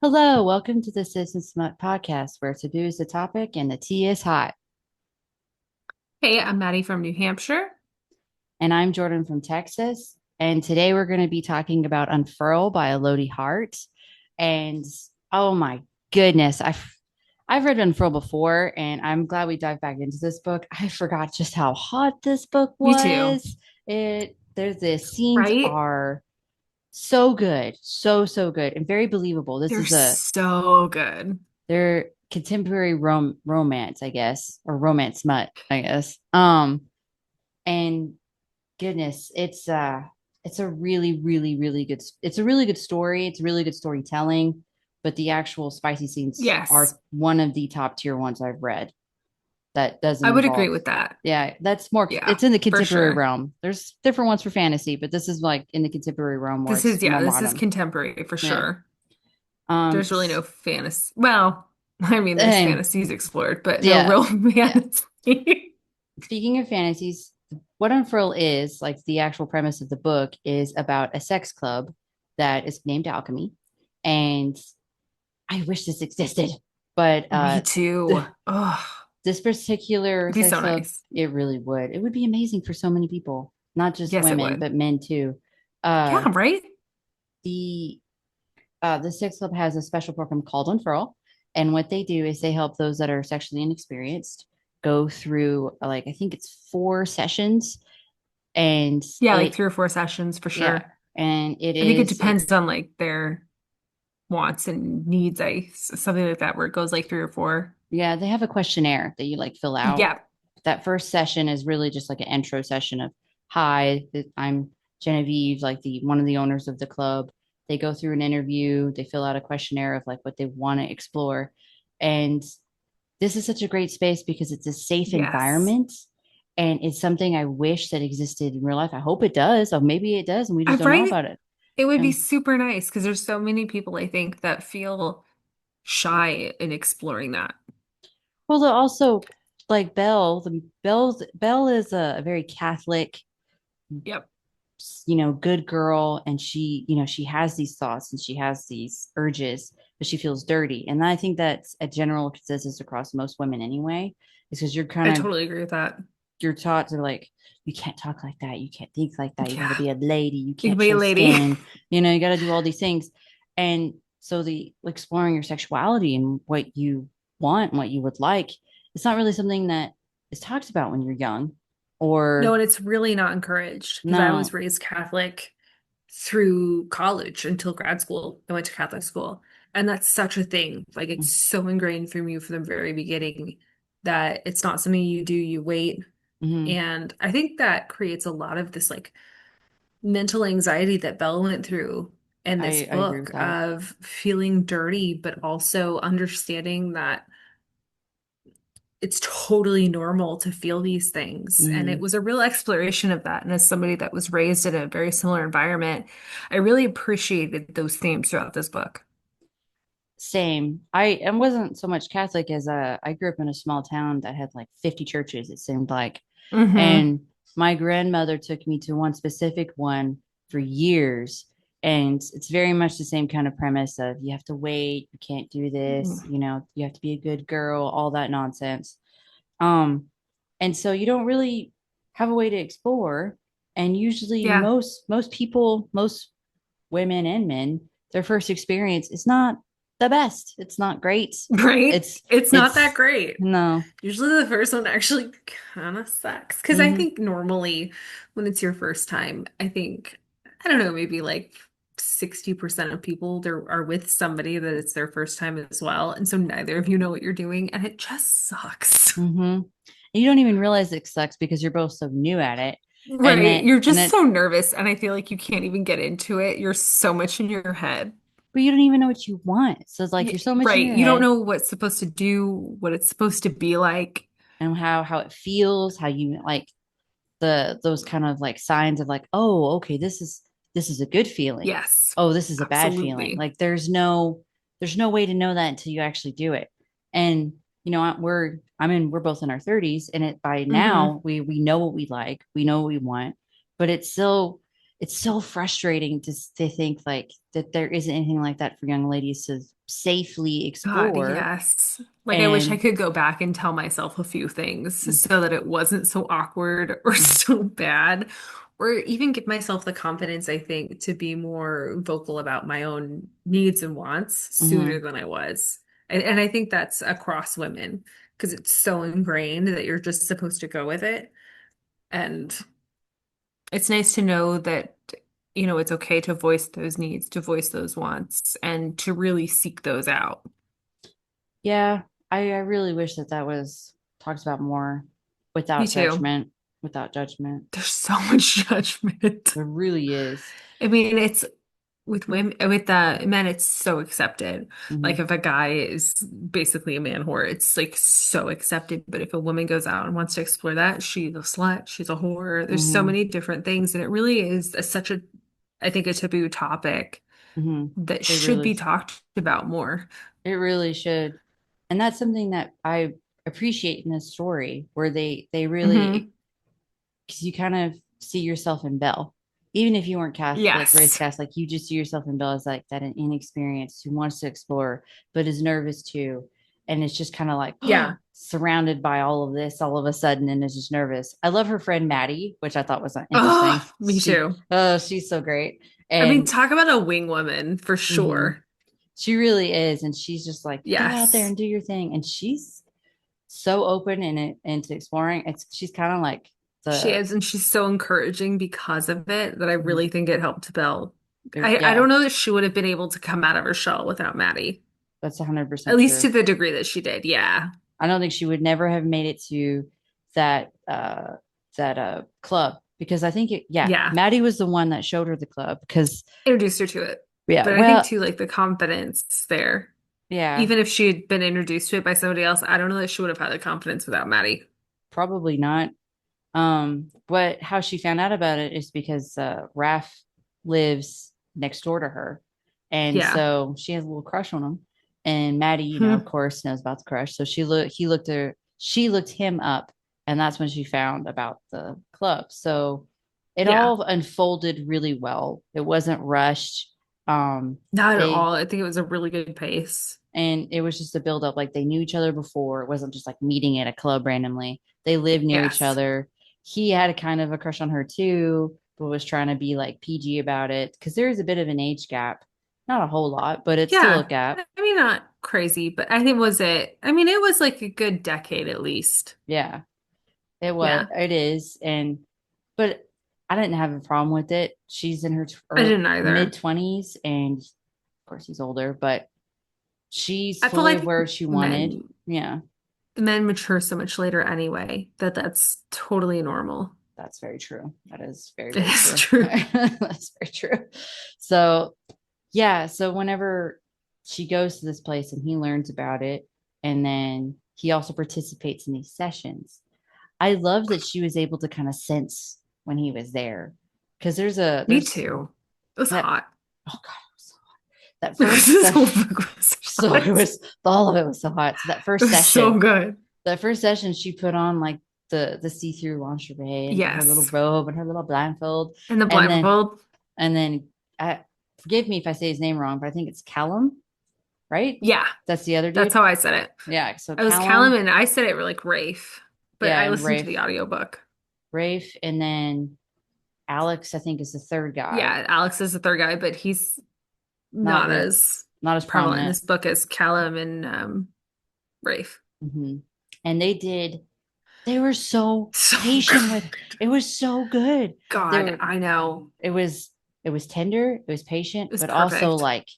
Hello, welcome to the Citizen Smut podcast, where taboo is the topic and the tea is hot. Hey, I'm Maddie from New Hampshire. And I'm Jordan from Texas. And today we're going to be talking about Unfurl by Elodie Hart. And oh my goodness, I've read Unfurl before, and I'm glad we dived back into this book. I forgot just how hot this book Me too. was. The scenes Right? are so good, so good, and very believable. This They're is a so good. They're contemporary romance, I guess, or romance smut, I guess. And goodness, it's a really good it's a really good story. It's really good storytelling, but the actual spicy scenes Yes, are one of the top tier ones I've read that doesn't I would agree involve. with that. Yeah, that's more Yeah, it's in the for contemporary sure. realm. There's different ones for fantasy, but this is like in the contemporary realm where it's more This is modern. contemporary for Yeah. sure. There's really S- no fantasy. Well, I mean, there's and fantasies explored, but no yeah. real Yeah. fantasy. Speaking of fantasies, what Unfurl is, like the actual premise of the book, is about a sex club that is named Alchemy. And I wish this existed, but Me too. Oh, this particular it'd be sex so club, nice. it really would. It would be amazing for so many people, not just Yes, it women, would. but men too. Uh, Yeah, right? the the sex club has a special program called Unfurl, and what they do is they help those that are sexually inexperienced go through like I think it's 4 sessions, and Yeah, like it 3 or 4 sessions for yeah, sure. and I think it depends on like their wants and needs, something like that, where it goes like 3 or 4. yeah, they have a questionnaire that you like fill out. Yeah, That first session is really just like an intro session of hi, I'm Genevieve, like the one of the owners of the club. They go through an interview, they fill out a questionnaire of like what they want to explore. And this is such a great space because it's a safe yes. environment, and it's something I wish that existed in real life. I hope it does, or maybe it does and we just I'm don't know right. about it. It would be And super nice because there's so many people I think that feel shy in exploring that. well, also like Belle is a very Catholic, Yep. good girl, and she has these thoughts and she has these urges, but she feels dirty. And I think that's a general consensus across most women anyway, is because you're I kind of totally agree with that. you're taught to like, you can't talk like that, you can't think like that, you got to Yeah. be a lady, you You can can't be a show lady. skin, you got to do all these things. And so the exploring your sexuality and what you want and what you would like, it's not really something that is talked about when you're young, No, or and it's really not encouraged because I was no. raised Catholic through college until grad school. I went to Catholic school. And that's such a thing. Like it's so ingrained from you from the very beginning that it's not something you do, you wait. Mm-hmm. And I think that creates a lot of this like mental anxiety that Belle went through in this I agree with book that. of feeling dirty, but also understanding that it's totally normal to feel these things. And it Mm-hmm. was a real exploration of that. And as somebody that was raised in a very similar environment, I really appreciated those themes throughout this book. Same. I wasn't so much Catholic as I grew up in a small town that had like 50 churches, it seemed like. Hmm. And my grandmother took me to one specific one for years. And it's very much the same kind of premise of you have to wait, you can't do this, you have to be a good girl, all that nonsense. Um, and so you don't really have a way to explore. And usually Yeah. most people, most women and men, their first experience is not the best. It's not great. Right? It's It's not that it's great. no. Usually the first one actually kind of sucks. Because I Mm-hmm. think normally when it's your first time, I don't know, maybe like 60% of people there are with somebody that it's their first time as well. And so neither of you know what you're doing, and it just sucks. Mm-hmm. And you don't even realize it sucks because you're both so new at it. And Right. then You're and just then so nervous, and I feel like you can't even get into it. You're so much in your head. but you don't even know what you want. So it's like you're so much in Right. your You don't head, know what's supposed to do, what it's supposed to be like. and how it feels, how you like those kind of like signs of like, oh, okay, this is a good feeling. Yes, Oh, this is a bad feeling. absolutely. Like there's no way to know that until you actually do it. And we're both in our 30s, and it by Hmm. now we know what we like, we know what we want, but it's so frustrating to think like that there isn't anything like that for young ladies to safely God, explore. yes. Like I wish I And could go back and tell myself a few things mm, so that it wasn't so awkward or mm, so bad, or even give myself the confidence, I think, to be more vocal about my own needs and wants sooner mhm. than I was. And I think that's across women because it's so ingrained that you're just supposed to go with it. And it's nice to know that, it's okay to voice those needs, to voice those wants, and to really seek those out. Yeah, I really wish that that was talked about more Me without too. judgment, without judgment. There's so much judgment. There really is. I mean, it's with women, with men, it's so accepted. Like Hmm. if a guy is basically a man whore, it's like so accepted. But if a woman goes out and wants to explore that, she's a slut, she's a whore. There's so Hmm. many different things, and it really is such a, I think, a taboo topic Hmm. that It should really, be talked about more. it really should. And that's something that I appreciate in this story, where they really, Hmm. because you kind of see yourself in Belle, even if you weren't cast like race Yes. cast, like you just see yourself in Belle as like that an inexperienced who wants to explore but is nervous too, and it's just kind of like Yeah. surrounded by all of this all of a sudden and is just nervous. I love her friend Maddie, which I thought was interesting. Oh, me too. She's so great, I mean, and talk about a wing woman for mhm, sure. she really is, and she's just like go out there Yes. and do your thing, and she's so open and into exploring. She's kind of like She the is, and she's so encouraging because of it that I really think it helped Belle. I yeah, don't know that she would have been able to come out of her shell without Maddie, that's at 100% least to true. the degree that she did. Yeah. I don't think she would never have made it to that club because I think yeah, Yeah. Maddie was the one that showed her the club because Introduced her to it. yeah, But I think well, too, like the confidence there, yeah, even if she had been introduced to it by somebody else, I don't know that she would have had the confidence without Maddie. probably not. But how she found out about it is because Raph lives next door to her, and Yeah. so she has a little crush on him. And Maddie, of Hmm. course, knows about the crush. So she looked him up, and that's when she found about the club. So it Yeah. all unfolded really well. It wasn't rushed. Not at They all. I think it was a really good pace. and it was just a build up. Like they knew each other before. It wasn't just like meeting at a club randomly. They lived near each Yes. other. He had a kind of a crush on her too, but was trying to be like PG about it because there is a bit of an age gap. Not a whole lot, but it's still a Yeah. gap. I mean, not crazy, but I think was it, I mean, it was like a good decade at least. Yeah, it was. Yeah. It is. And but I didn't have a problem with it. She's in her I didn't mid either. 20s, and of course he's older, but she's I feel fully like where she wanted. Yeah, men mature so much later anyway that that's totally normal. that's very true. That is very, It very is true. true. That's very true. So, yeah. So, whenever she goes to this place and he learns about it, and then he also participates in these sessions, I love that she was able to kind of sense when he was there. Because Me there's too. It was that, hot. oh God, it was so hot. That first This whole session, book was so it hot. was, all of it was so hot. So, that It first was session, so good. she put on like the see-through lingerie and her little Yes. robe and her little blindfold, And the and then blindfold. and then I forgive me if I say his name wrong, but I think it's Callum, right? Yeah, That's the other that's dude. how I said it. Yeah, so I was Callum Callum, and I said it like Rafe, but yeah, I and listened to the audiobook. Rafe, and then Alex, I think is the third guy. Yeah, Alex is the third guy, but he's Not not real, as not as prevalent in prominent. this book as Callum and Rafe. Hmm. And they were so So patient with good. it was so good. They God, were I know. it was it was tender, it was It patient, was but also perfect. like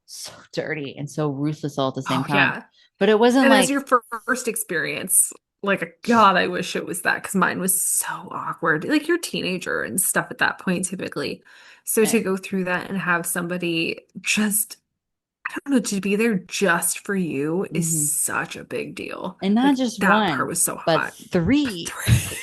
so dirty and so ruthless all at the same Oh time. yeah. But it wasn't And as like your first experience, like God, I wish it was that because mine was so awkward. Like you're a teenager and stuff at that point typically. So eh, to go through that and have somebody just, I don't know, to be there just for you is mhm. such a big deal. And not Like just that part one, was so but hot. But three. three.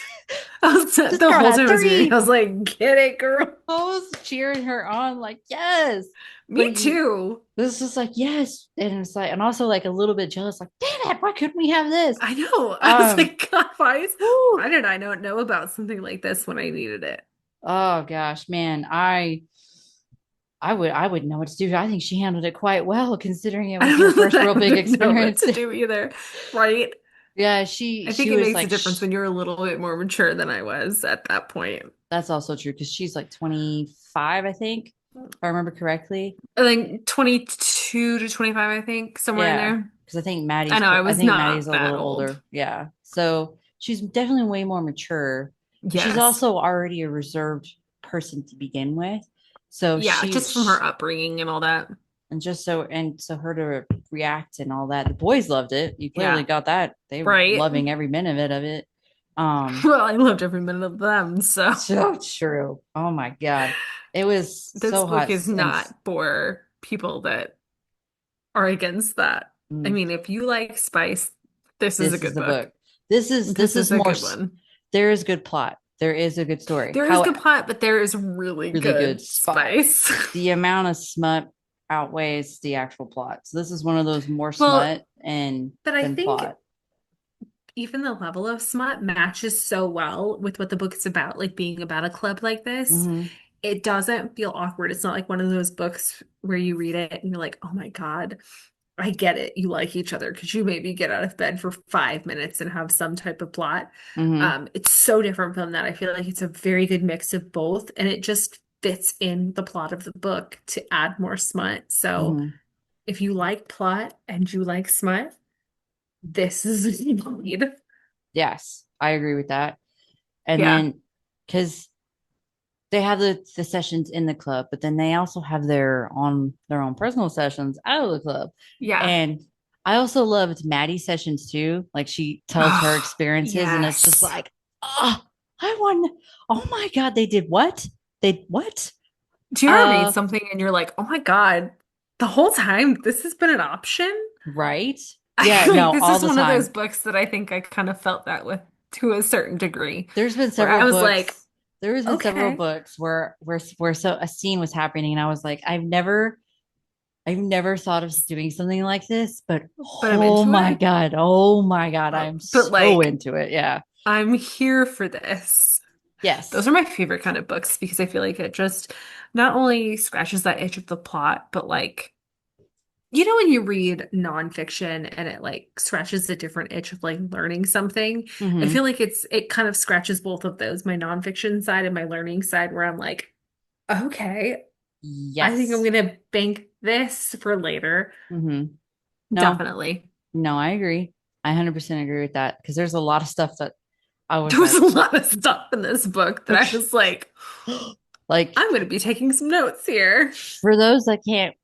I was This the girl whole had time I was reading, I three. was like, get it, girl. I was cheering her on, like, yes. Me But you, too. this is like, yes. And it's like, and also like a little bit jealous, like, damn it, why couldn't we have this? I know. I was Um, like, God, whew. why did I not know about something like this when I needed it? Oh gosh, man, I would know what to do. I think she handled it quite well considering it was her first I real big wouldn't know what experience. to do either. Right? Yeah, she I think she it was makes a like difference when you're a little bit more mature than I was at that point. that's also true because she's like 25, I think, if I remember correctly. I think 22 to 25, I think, somewhere in Yeah, there. because I know I I was think Maddie's not a that little old. older. Yeah, so she's definitely way more mature, but she's Yes. also already a reserved person to begin with. So Yeah, just from her upbringing and all that. and just so her to react and all that. The boys loved it. You clearly Yeah. got that. They were Right. loving every minute of it. Well, I loved every minute of them, so So true. Oh my God. It was this so book hot is and not for people that are against that. I mm, mean, if you like spice, this is a this is good the book. book. This This is is a more good one. there is good plot. There is a good story. There is How good plot, but there is really really good good spot. spice. The amount of smut outweighs the actual plot. So this is one of those more Well, smut and but I than think plot. even the level of smut matches so well with what the book is about, like being about a club like this. Hmm. It doesn't feel awkward. It's not like one of those books where you read it and you're like, oh my God, I get it. You like each other because you maybe get out of bed for 5 minutes and have some type of plot. Hmm. It's so different from that. I feel like it's a very good mix of both, and it just fits in the plot of the book to add more smut. So Hmm. if you like plot and you like smut, this is what you need. Yes, I agree with that. And Yeah. then because they have the sessions in the club, but then they also have their own personal sessions out of the club. Yeah. And I also loved Maddie's sessions too. Like she tells her Oh, experiences, and it's just yes. like, oh, I won. Oh my God, they did what? They what? Do you ever read Uh, something and you're like, oh my God, the whole time this has been an option? right? Yeah, I like no, this all is the one of those time. books that I think I kind of felt that with to a certain degree, There's been where several I was like, books. There has been several okay, books where so a scene was happening, and I was like, I've never thought of doing something like this, but but I'm into it. oh my God, I'm But so like, into it. Yeah. I'm here for this. Those Yes. are my favorite kind of books because I feel like it just not only scratches that itch of the plot, but like, you know, when you read nonfiction and it like scratches a different itch of like learning something, I Hmm. feel like it kind of scratches both of those, my nonfiction side and my learning side, where I'm like, okay, I think I'm Yes. gonna bank this for later. Hmm. No, Definitely. no, I agree. I 100% agree with that because there's a lot of stuff that I was There was like, a lot of stuff in this book that I was like, like I'm gonna be taking some notes here. for those that can't,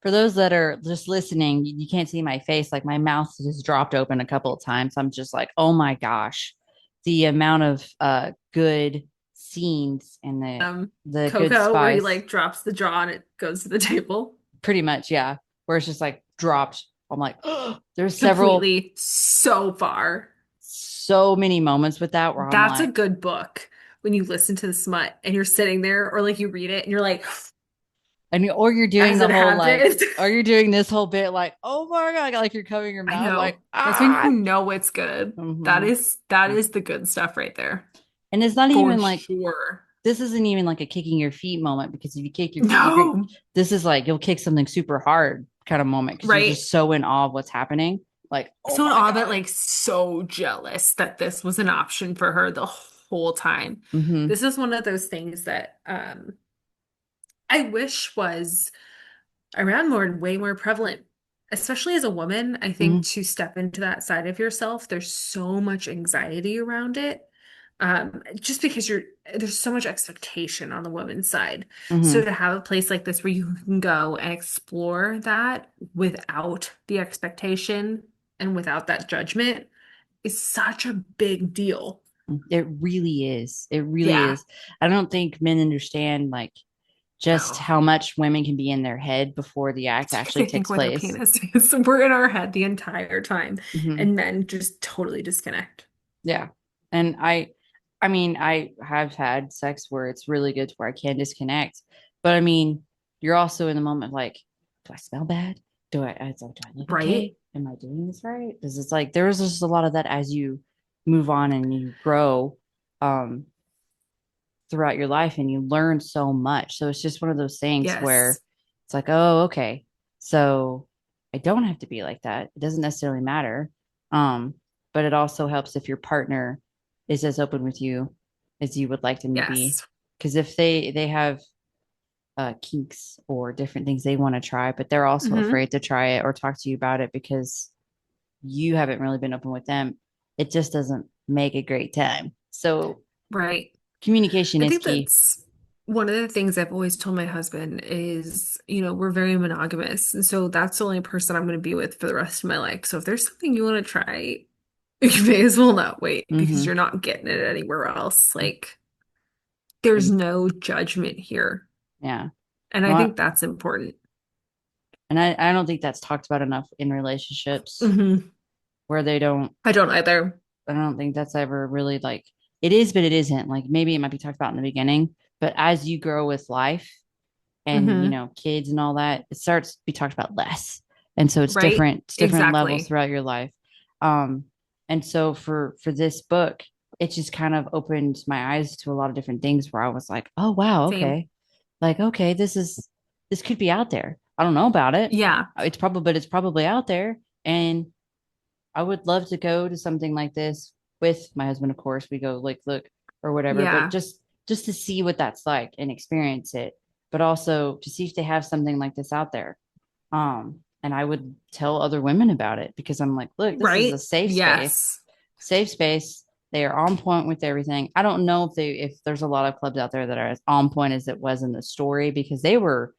for those that are just listening, you can't see my face. Like my mouth just dropped open a couple of times. I'm just like, oh my gosh, the amount of good scenes and the good Coco, where he spice. like drops the jaw and it goes to the table. Pretty much, yeah. Where it's just like dropped. I'm like, oh, there's Completely so far. so many moments with that where I'm That's a like, good book when you listen to the smut and you're sitting there or like you read it and you're like, and or you're doing as the it whole like, happened. or you're doing this whole bit like, oh my God, like you're covering your I mouth, like, know. That's when ah. you know it's good. Hmm. That is the good stuff right there. And it's not For even like, sure. this isn't even like a kicking your feet moment because if you kick your feet, No. this is like, you'll kick something super hard kind of moment because you're Right? just so in awe of what's happening. Like, oh So in my awe, but God. like so jealous that this was an option for her the whole time. Hmm. This is one of those things that I wish was around more and way more prevalent, especially as a woman. I think Hmm. to step into that side of yourself, there's so much anxiety around it. Just because there's so much expectation on the woman's side. So Hmm. to have a place like this where you can go and explore that without the expectation and without that judgment is such a big deal. It really is. It really Yeah. is. I don't think men understand like just No. how much women can be in their head before the act It's because actually they think takes where their place. penis is. We're in our head the entire time, Hmm. and men just totally disconnect. Yeah. And I mean, I have had sex where it's really good to where I can disconnect. But I mean, you're also in the moment like, do I smell bad? It's like, do I look Right? okay? Am I doing this right? Because it's like there is just a lot of that as you move on and you grow. Um, throughout your life and you learn so much. So it's just one of those things where Yes. it's like, oh, okay. So I don't have to be like that. It doesn't necessarily matter. Um, but it also helps if your partner is as open with you as you would like them to be. Yes. Because if they have kinks or different things they want to try, but they're also Hmm. afraid to try it or talk to you about it because you haven't really been open with them, it just doesn't make a great time. So Right. communication I is think key. that's one of the things I've always told my husband is, we're very monogamous. And so that's the only person I'm going to be with for the rest of my life. So if there's something you want to try, you may as well not wait because Mm-hmm. you're not getting it anywhere else. Like, there's no judgment here. Yeah. And I Well, think that's important. and I don't think that's talked about enough in relationships Hmm. where they don't, I don't either. I don't think that's ever really like, it is, but it isn't. Like maybe it might be talked about in the beginning, but as you grow with life and, Hmm. kids and all that, it starts to be talked about less. And so Right? it's different levels Exactly. throughout your life. Um, and so for this book, it just kind of opened my eyes to a lot of different things where I was like, oh wow, Same. okay. Like, okay, this could be out there. I don't know about it. Yeah. But it's probably out there. And I would love to go to something like this with my husband, of course. We go like look or whatever, but Yeah. just to see what that's like and experience it, but also to see if they have something like this out there. And I would tell other women about it because I'm like, look, this is a Right? safe space. Yes. Safe space. They are on point with everything. I don't know if there's a lot of clubs out there that are as on point as it was in the story because they were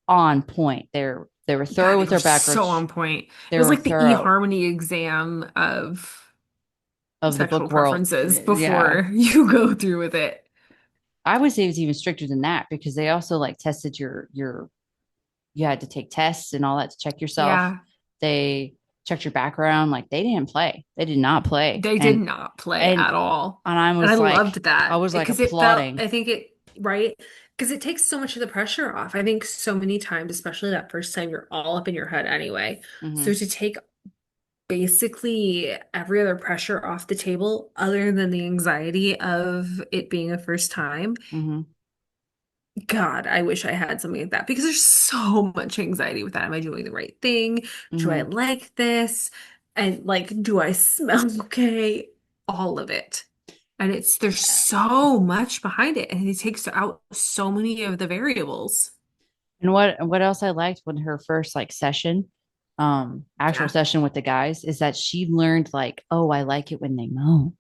on point. They were God, thorough they with were their so background. on point. It They was were like the thorough eHarmony exam of of the sexual book world. preferences Yeah. before you go through with it. I would say it was even stricter than that because they also like tested you had to take tests and all that to check yourself. Yeah, They checked your background. Like they didn't play. They did not play. they did not play And at all. I And I was like loved that because it felt, applauding. I think it, right? Because it takes so much of the pressure off. I think so many times, especially that first time, you're all up in your head anyway. So Mm-hmm. to take basically every other pressure off the table, other than the anxiety of it being a first time, Mm-hmm. God, I wish I had something like that because there's so much anxiety with that. Am I doing the right thing? Do I Mm-hmm. like this? And like, do I smell okay? All of it. And there's so much behind it, and it takes out so many of the variables. And what else I liked when her first like session, actual Yeah. session with the guys is that she learned like, oh, I like it when they moan.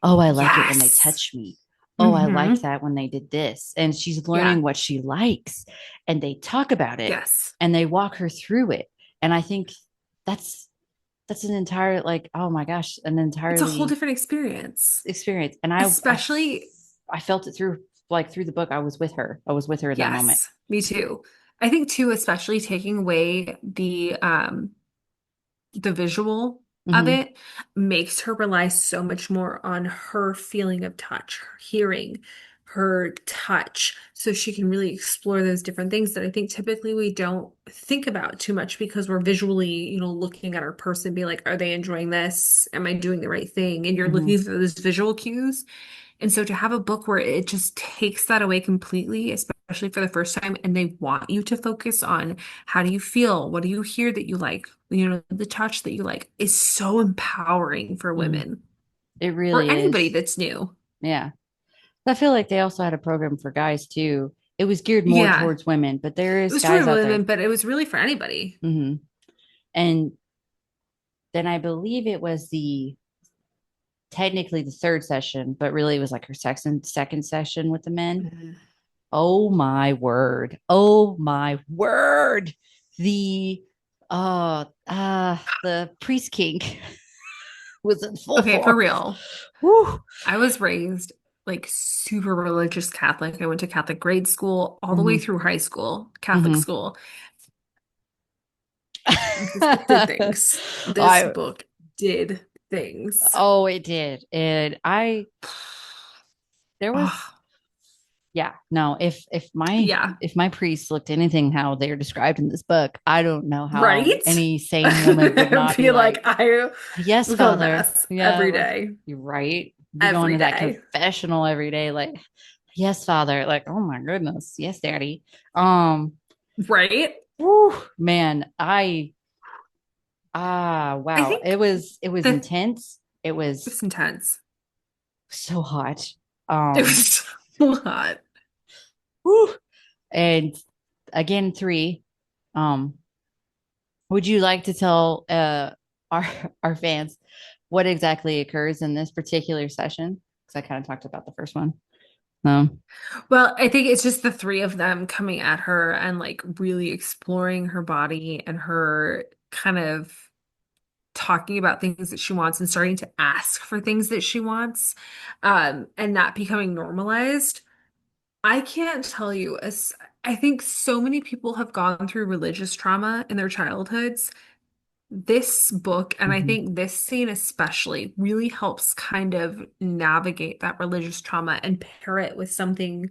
Oh, I like it when they Yes. touch me. Oh, I like Hmm. that when they did this. And she's Yeah. learning what she likes and they talk about it Yes. and they walk her through it. And I think that's an entire like, oh my gosh, an It's a whole entirely different experience. experience. And Especially, I felt it through like through the book. I was with her. I was with her in that moment. yes, me too. I think too, especially taking away the visual of Mm-hmm. it makes her rely so much more on her feeling of touch, her hearing, her touch, so she can really explore those different things that I think typically we don't think about too much because we're visually, looking at our person, be like, are they enjoying this? Am I doing the right thing? And you're Mm-hmm. looking for those visual cues. And so to have a book where it just takes that away completely, especially for the first time, and they want you to focus on how do you feel? What do you hear that you like? The touch that you like is so empowering for Mm-hmm. women It or really anybody is. that's new. Yeah. I feel like they also had a program for guys too. It was geared more Yeah, towards women, but there it is was for guys out women, there. but it was really for anybody. Hmm. And then I believe it was technically the third session, but really it was like her second session with the men. Mhm. Oh my word. Oh my word. The the priest kink was in full Okay, for force. real. Woo. I was raised like super religious Catholic. I went to Catholic grade school all the way Hmm. through high school, Catholic Hmm. school. This book did things. This I book did things. Oh, it did. And there was Oh, yeah, no, yeah, if my priest looked anything how they're described in this book, I don't know how right? any sane woman would not be Be like, like, I yes, become a Father. mess Yeah, every like day, you're right. Be going every to that day. confessional every day, like Yes, Father. Like, oh my goodness. Yes, Daddy. Um, Right? whew, man, I wow. think It was that intense. It was it's intense. so hot. It Um, was so hot. whew. And again, three. Um, would you like to tell our our fans what exactly occurs in this particular session? Because I kind of talked about the first one. No. Well, I think it's just the three of them coming at her and like really exploring her body and her kind of talking about things that she wants and starting to ask for things that she wants, and that becoming normalized. I can't tell you, as I think so many people have gone through religious trauma in their childhoods. This book, and I Hmm. think this scene especially, really helps kind of navigate that religious trauma and pair it with something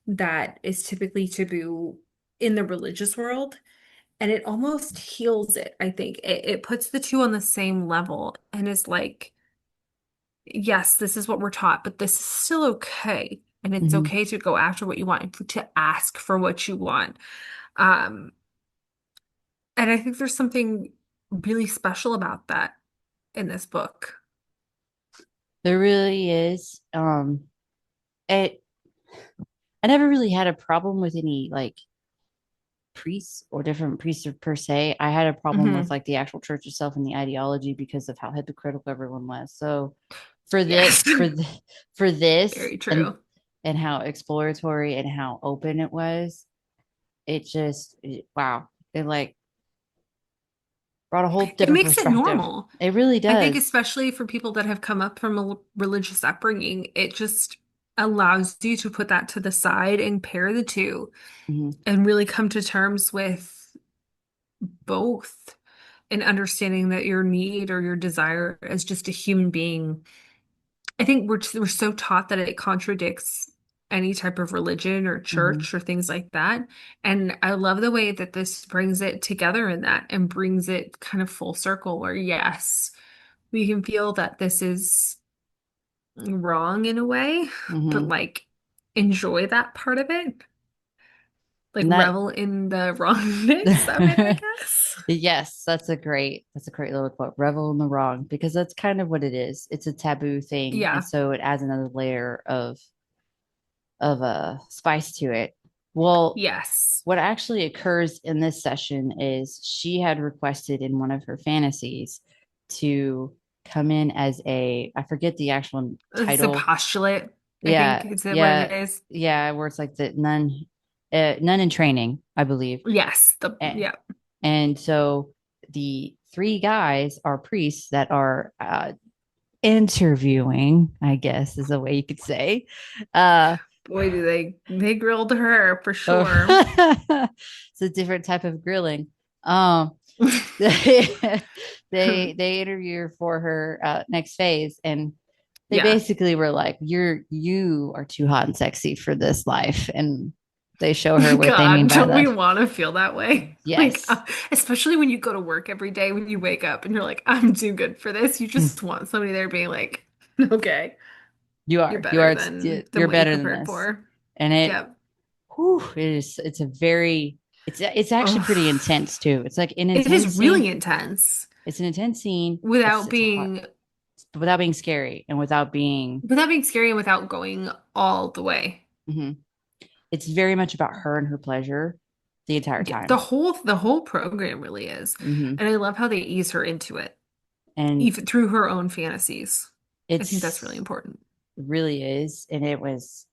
that is typically taboo in the religious world. And it almost heals it, I think. It puts the two on the same level and is like, yes, this is what we're taught, but this is still okay. And it's Hmm. okay to go after what you want, and to ask for what you want. Um, and I think there's something really special about that in this book. There really is. It I never really had a problem with any like priests or different priests per se. I had a problem with Hmm. like the actual church itself and the ideology because of how hypocritical everyone was. So Yes. for this Very true. and how exploratory and how open it was, wow. It like brought a whole It different makes it perspective. normal. It really I think does. especially for people that have come up from a religious upbringing, it just allows you to put that to the side and pair the two Hmm. and really come to terms with both and understanding that your need or your desire as just a human being. I think we're so taught that it contradicts any type of religion or Hmm. church or things like that. And I love the way that this brings it together in that and brings it kind of full circle where yes, we can feel that this is wrong in a way, but Hmm. like enjoy that part of it. Like And that revel in the wrongness of it, I guess. yes, that's a great little quote. Revel in the wrong, because that's kind of what it is. It's a taboo thing, and Yeah. so it adds another layer of a spice to it. Well, Yes. what actually occurs in this session is she had requested in one of her fantasies to come in as a, I forget the actual It's a title. postulate, I think. Yeah, Is it what it yeah, is? yeah, where it's like the nun in training, I believe. Yes. And, Yeah. and so the three guys are priests that are interviewing, I guess is a way you could say. Uh, Boy, do they grilled her for sure. it's a different type of grilling. Um, they they interview her for her next phase, and they Yeah. basically were like, you are too hot and sexy for this life," and they show her what they mean God, by don't we that. want to feel that way? Like, Yes. especially when you go to work every day, when you wake up and you're like, I'm too good for this. You just want somebody there being like, okay, you're You better are than you're what you better than prepared this, for. and it Yep. whew, it's a very it's actually pretty Oh, intense too. It's like an it intense is scene. really intense It's an intense scene. without It's hot being without being scary and without being. without being scary and without going all the way. Mhm. It's very much about her and her pleasure the entire Yeah, time. the whole program really is. Hmm. And I love how they ease her into it, And even through her own fantasies. I think that's really it's important. it really is, and it was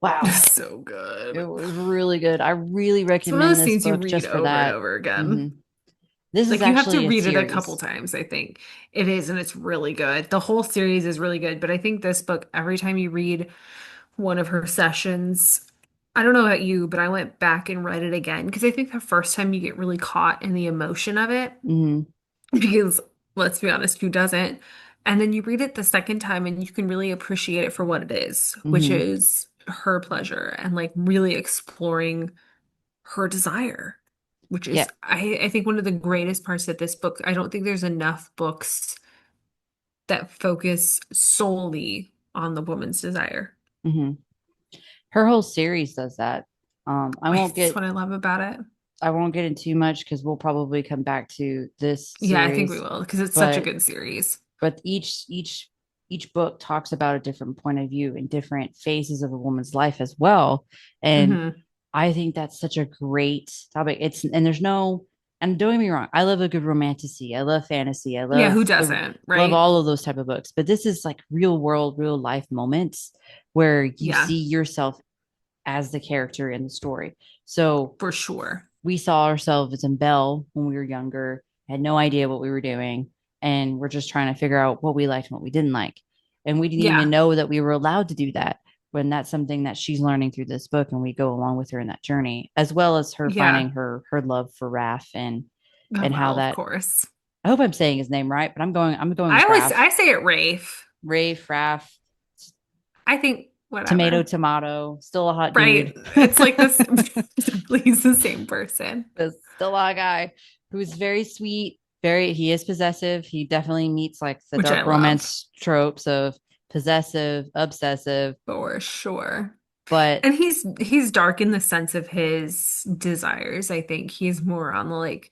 wow. So It good. was really good. I really It's one of recommend those this scenes you book read just for over and that. over Hmm. again. This is Like you have to actually a read it a couple series. times, I think. It is, and it's really good. The whole series is really good, but I think this book, every time you read one of her sessions, I don't know about you, but I went back and read it again because I think the first time you get really caught in the emotion of it, Hmm. because let's be honest, who doesn't? And then you read it the second time and you can really appreciate it for what it is, which Hmm. is her pleasure and like really exploring her desire, which is, Yeah. I think, one of the greatest parts of this book. I don't think there's enough books that focus solely on the woman's desire. Hmm. Her whole series does that. I won't That's get what I love about it. I won't get into too much because we'll probably come back to this Yeah, I think we series, will because it's such a but good series. each book talks about a different point of view and different phases of a woman's life as well. And Hmm. I think that's such a great topic. It's and there's no and don't get me wrong, I love a good romantasy. I love fantasy. I Yeah, love who the doesn't, love right? all of those type of books. But this is like real world, real life moments where you Yeah, see yourself as the character in the story. So for sure. we saw ourselves in Belle when we were younger, had no idea what we were doing, and we're just trying to figure out what we liked and what we didn't like. And we didn't even Yeah, know that we were allowed to do that when that's something that she's learning through this book, and we go along with her in that journey, as well as her yeah. finding her love for Raph Oh, and how well, of that course. I hope I'm saying his name right, but I'm going I with always Raph. I say it Rafe. Rafe, Raph, I think tomato, whatever. tomato, still a hot Right. dude. It's like this. He's the same person, But still a guy who's very sweet, very he is possessive. He definitely meets like the which I dark love romance tropes of possessive, obsessive, for sure. but And he's dark in the sense of his desires. I think he's more on the like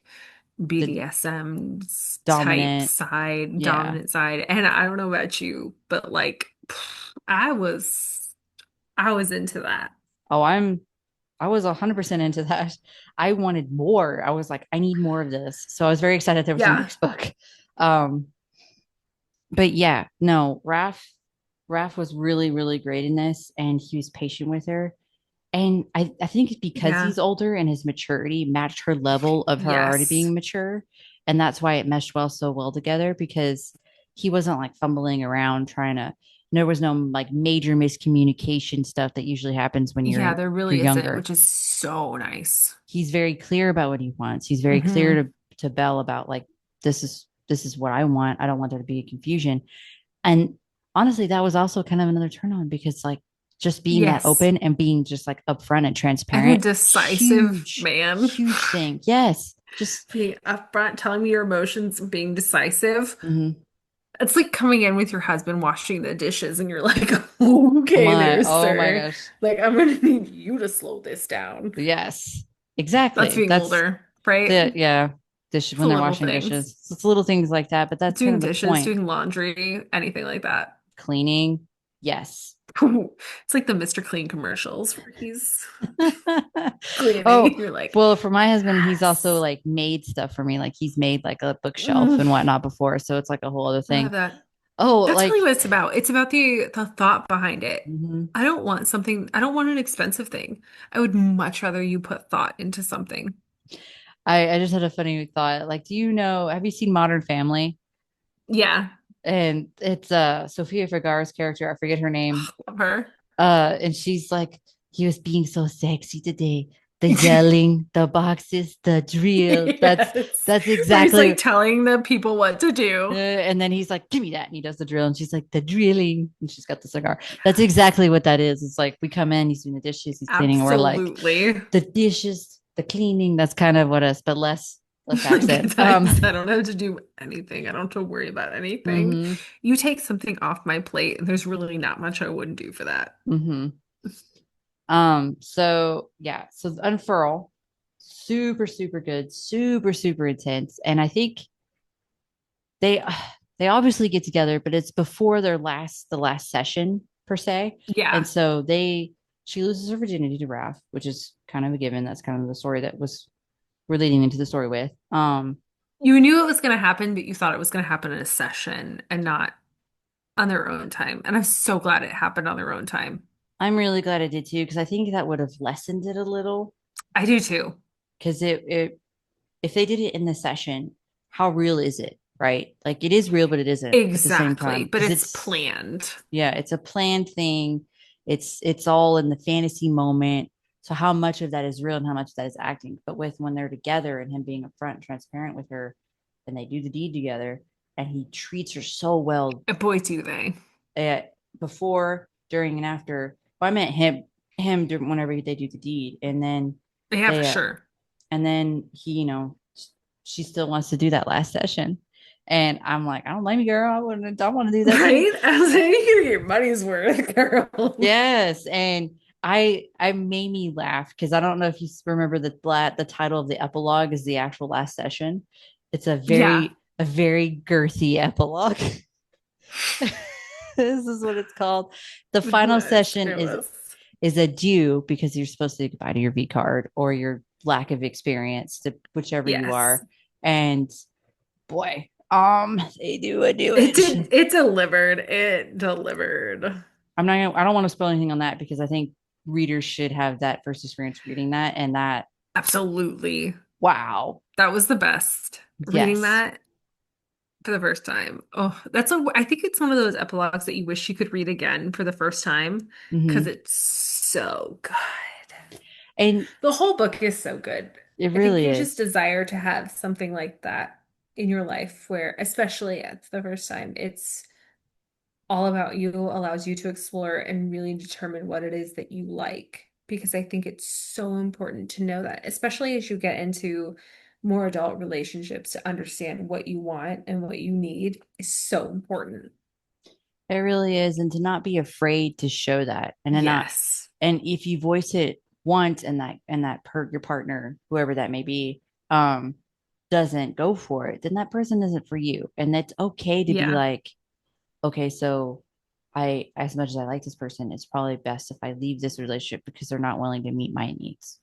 the BDSM type dominant, side, yeah. dominant side. And I don't know about you, but like I was I was into that. Oh, I was 100% into that. I wanted more. I was like, I need more of this. So I was very excited there was a Yeah. next book. Um, but yeah, no, Raph was really, really great in this, and he was patient with her. And I think because Yeah. he's older and his maturity matched her level of her already Yes. being mature. And that's why it meshed so well together because he wasn't like fumbling around trying to, there was no like major miscommunication stuff that usually happens when Yeah, there you're really isn't, younger. which is so nice. He's very clear about what he wants. He's very clear Hmm. to Belle about like this is what I want. I don't want there to be confusion. And honestly, that was also kind of another turn on because like just being that Yes. open and being just like upfront and And a transparent, decisive man. huge thing. Yes. Just Being upfront, telling me your emotions, being decisive. mhm. It's like coming in with your husband washing the dishes, and you're like, okay, there, Oh my sir. gosh. Like, I'm gonna need you to slow this down. Yes. That's Exactly. being That's older, right? the yeah. Dish It's the when they're little washing things. dishes. It's little things like that, but that's kind Doing of the dishes, point. doing laundry, anything like that. Cleaning. Yes. It's like the Mr. Clean commercials where he's Oh, cleaning. You're like, well, for my husband, he's also yes. like made stuff for me. Like he's made like a bookshelf Mm, and whatnot before. So it's like a whole other I love thing. that. Oh, That's like really what it's about. It's about the thought behind it. mhm. I don't want an expensive thing. I would much rather you put thought into something. I just had a funny thought. Like, do you know, have you seen Modern Family? Yeah. And it's Sofia Vergara's character, I forget her name. Love her. And she's like, he was being so sexy today. The yelling, the boxes, the drill. Yes. That's Where he's like exactly telling the people what to do. and then he's like, give me that. And he does the drill. And she's like, the drilling. And she's got the cigar. That's Yes. exactly what that is. It's like we come in, he's doing the dishes, he's cleaning, and we're like, Absolutely. the dishes, the cleaning. That's kind of what us, but less accent. Forget that I don't have to do anything. I don't have to worry about anything. Mm-hmm. You take something off my plate, and there's really not much I wouldn't do for that. Mm-hmm. So yeah, so Unfurl, super, super good, super, super intense. And I think they they obviously get together, but it's before the last session per se. And Yeah. so she loses her virginity to Raph, which is kind of a given. That's kind of the story that was we're leading into the story with. You knew it was going to happen, but you thought it was going to happen in a session and not on their own time. And I'm so glad it happened on their own time. I'm really glad I did too, because I think that would have lessened it a little. I do too. Because it if they did it in the session, how real is it? Right? Like it is real, but it isn't at the same Exactly. time. But Because it's it's planned. yeah, it's a planned thing. It's all in the fantasy moment. So how much of that is real and how much of that is acting? But with when they're together and him being upfront and transparent with her, and they do the deed together, and he treats her so well And boy, do they. before, during, and after. Well, I meant whenever they do the deed, and then Yeah, for they sure. and then he, she still wants to do that last session. And I'm like, I don't blame you, girl. I want to do that too. Right? I was like, you get your money's worth, girl. Yes. And I made me laugh because I don't know if you remember the title of the epilogue is the actual last session. It's Yeah. a very girthy epilogue. This is what it's called. The It final was. session It was. is a due because you're supposed to say goodbye to your V card or your lack of experience to whichever you Yes. are. And boy, they do a It doage. did. It delivered. It delivered. I don't want to spoil anything on that because I think readers should have that first experience reading that and that Absolutely. wow. That was the best. Reading Yes. that for the first time. Oh, I think it's one of those epilogues that you wish you could read again for the first time because Mm-hmm. it's so good. And The whole book is so good. it I think really you just is. desire to have something like that in your life where, especially at the first time, it's all about you, allows you to explore and really determine what it is that you like. Because I think it's so important to know that, especially as you get into more adult relationships, to understand what you want and what you need is so important. It really is. And to not be afraid to show that and to not Yes. and if you voice it once and that per your partner, whoever that may be, um, doesn't go for it, then that person isn't for you. And that's okay to be Yeah. like, okay, so I as much as I like this person, it's probably best if I leave this relationship because they're not willing to meet my needs.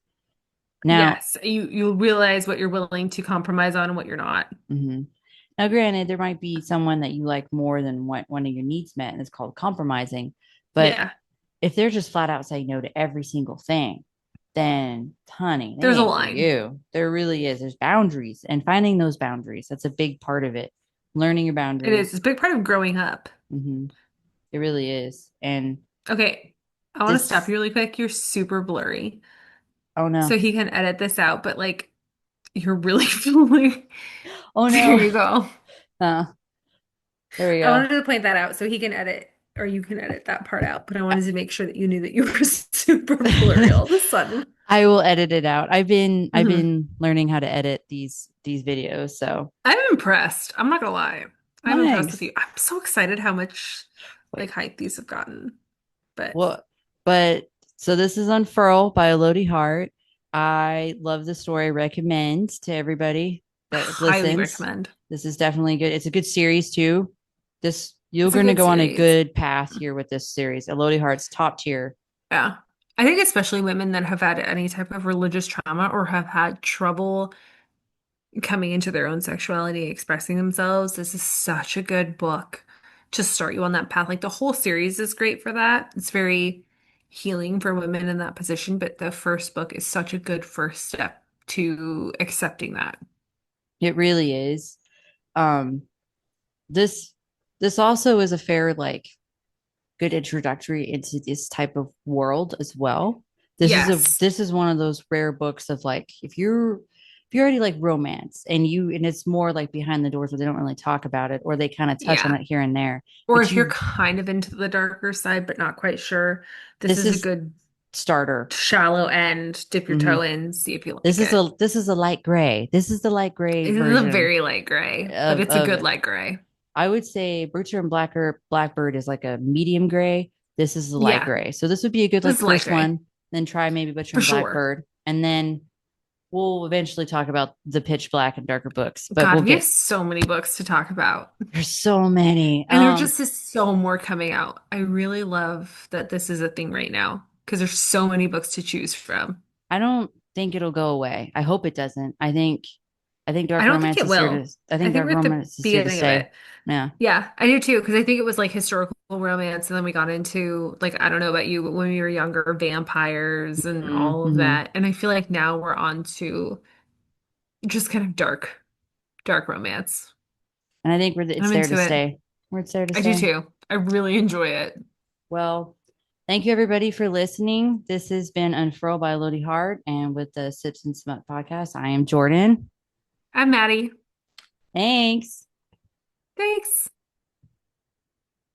Now, Yes. You realize what you're willing to compromise on and what you're not. mhm. Now, granted, there might be someone that you like more than what one of your needs met, and it's called compromising. But Yeah. if they're just flat out saying no to every single thing, then honey, they There's a ain't for line. you. There really is. There's boundaries and finding those boundaries. That's a big part of it. Learning your It is. boundaries. It's a big part of growing up. Hmm. It really is. And Okay. I want to stop this, you really quick. You're super blurry. oh So no. he can edit this out, but like you're really blurry. Oh There no. you go. There we I go. wanted to point that out so he can edit or you can edit that part out, but I wanted to make sure that you knew that you were super blurry all of a sudden. I will edit it out. I've Hmm. been learning how to edit these videos. So I'm impressed. I'm not gonna lie. I'm impressed with thanks. you. I'm so excited how much like Wait. hype these have gotten. But Well, but so this is Unfurl by Elodie Hart. I love the story. Recommend to everybody that highly listens. recommend. This is definitely good. It's a good series too. This you're It's a going to good go on a series. good path here with this series. Elodie Hart's top tier. Yeah. I think especially women that have had any type of religious trauma or have had trouble coming into their own sexuality, expressing themselves, this is such a good book to start you on that path. Like the whole series is great for that. It's very healing for women in that position, but the first book is such a good first step to accepting that. It really is. Um, this this also is a fair like good introductory into this type of world as well. Yes. This is one of those rare books of like if you already like romance and it's more like behind the doors where they don't really talk about it or they kind of touch on Yeah. it here and there. Or But if you're you kind of into the darker side but not quite sure, this this is a is good starter. shallow end, dip your Hmm. toe in, see if you like it. This is a light gray. This is the light gray This is a version very light gray, but it's a of good it. light gray. I would say Butcher and Blackbird is like a medium gray. This is the light Yeah, gray. So this would be a good this like is light first gray one. Then try maybe Butcher for and sure. Blackbird, and then we'll eventually talk about the pitch black and darker books. But we'll God, we have get so many books to talk about. there's so many. And there just is so more coming out. I really love that this is a thing right now because there's so many books to choose from. I don't think it'll go away. I hope it doesn't. I think I dark don't think romance it is here to will. I I think think dark we're at the romance is here to beginning of stay. it. Yeah. Yeah, I do too, because I think it was like historical romance, and then we got into like I don't know about you, but when we were younger, vampires and all of Mm-hmm. that. And I feel like now we're on to just kind of dark romance. And I think I'm it's there to into it. stay. Where it's there to I do stay. too. I really enjoy it. Well, thank you everybody for listening. This has been Unfurled by Lodi Hart and with the Sips and Smut podcast. I am Jordan. I'm Maddie. Thanks. Thanks.